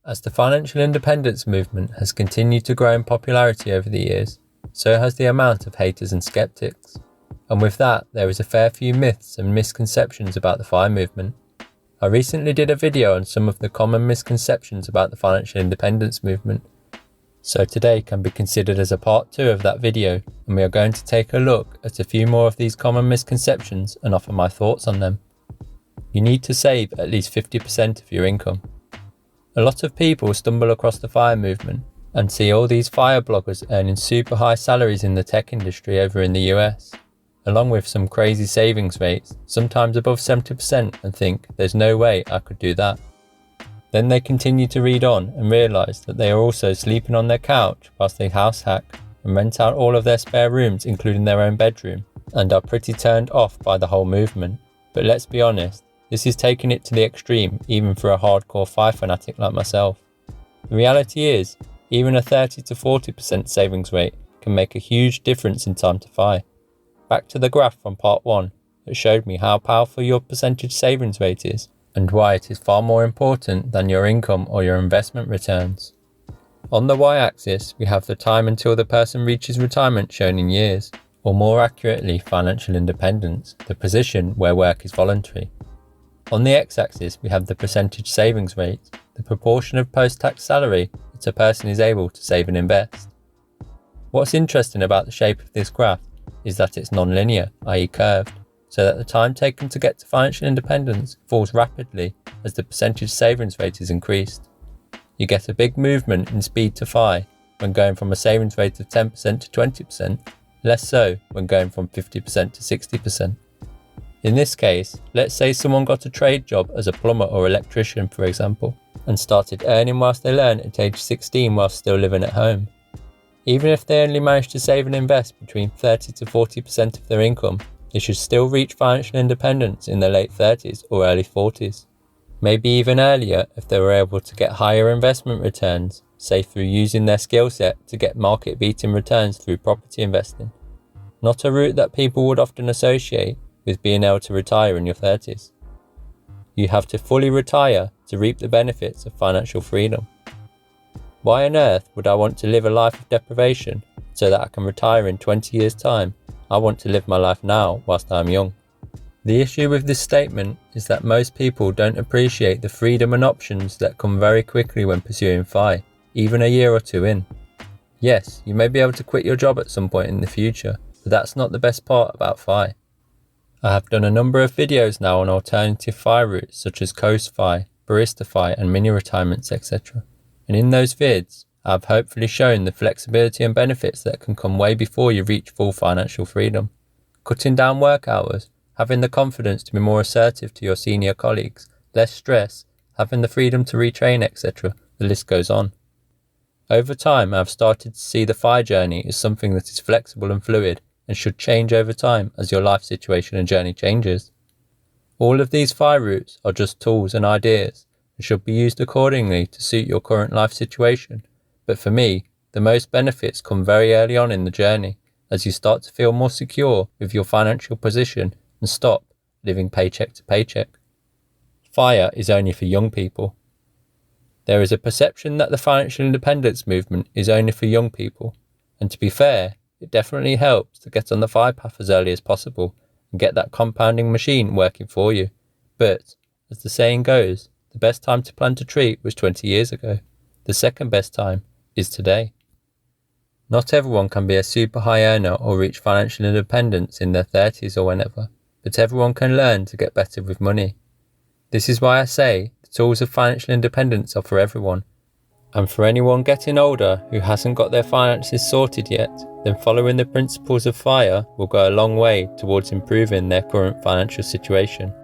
As the financial independence movement has continued to grow in popularity over the years, so has the amount of haters and skeptics. And with that, there is a fair few myths and misconceptions about the FIRE movement. I recently did a video on some of the common misconceptions about the financial independence movement. So today can be considered as a part 2 of that video, and we are going to take a look at a few more of these common misconceptions and offer my thoughts on them. You need to save at least 50% of your income. A lot of people stumble across the FIRE movement and see all these FIRE bloggers earning super high salaries in the tech industry over in the US, along with some crazy savings rates, sometimes above 70%, and think there's no way I could do that. Then they continue to read on and realise that they are also sleeping on their couch whilst they house hack and rent out all of their spare rooms including their own bedroom, and are pretty turned off by the whole movement. But let's be honest, this is taking it to the extreme even for a hardcore FIRE fanatic like myself. The reality is, even a 30 to 40% savings rate can make a huge difference in time to FIRE. Back to the graph from part 1 that showed me how powerful your percentage savings rate is and why it is far more important than your income or your investment returns. On the y-axis, we have the time until the person reaches retirement shown in years, or more accurately financial independence, the position where work is voluntary. On the x-axis, we have the percentage savings rate, the proportion of post-tax salary that a person is able to save and invest. What's interesting about the shape of this graph is that it's non-linear, i.e. curved, so that the time taken to get to financial independence falls rapidly as the percentage savings rate is increased. You get a big movement in speed to FIRE when going from a savings rate of 10% to 20%, less so when going from 50% to 60%. In this case, let's say someone got a trade job as a plumber or electrician, for example, and started earning whilst they learn at age 16 whilst still living at home. Even if they only manage to save and invest between 30 to 40% of their income, they should still reach financial independence in their late 30s or early 40s. Maybe even earlier if they were able to get higher investment returns, say through using their skill set to get market-beating returns through property investing. Not a route that people would often associate with being able to retire in your 30s. You have to fully retire to reap the benefits of financial freedom. Why on earth would I want to live a life of deprivation so that I can retire in 20 years' time? I want to live my life now whilst I am young. The issue with this statement is that most people don't appreciate the freedom and options that come very quickly when pursuing FIRE, even a year or two in. Yes, you may be able to quit your job at some point in the future, but that's not the best part about FIRE. I have done a number of videos now on alternative FIRE routes such as Coast FIRE, Barista FIRE and mini retirements, etc. And in those vids, I have hopefully shown the flexibility and benefits that can come way before you reach full financial freedom. Cutting down work hours, having the confidence to be more assertive to your senior colleagues, less stress, having the freedom to retrain, etc. The list goes on. Over time, I have started to see the FIRE journey as something that is flexible and fluid and should change over time as your life situation and journey changes. All of these FIRE routes are just tools and ideas and should be used accordingly to suit your current life situation. But for me, the most benefits come very early on in the journey as you start to feel more secure with your financial position and stop living paycheck to paycheck. FIRE is only for young people. There is a perception that the financial independence movement is only for young people, and to be fair, it definitely helps to get on the FIRE path as early as possible and get that compounding machine working for you. But, as the saying goes, the best time to plant a tree was 20 years ago. The second best time is today. Not everyone can be a super high earner or reach financial independence in their 30s or whenever, but everyone can learn to get better with money. This is why I say the tools of financial independence are for everyone. And for anyone getting older who hasn't got their finances sorted yet, then following the principles of FIRE will go a long way towards improving their current financial situation.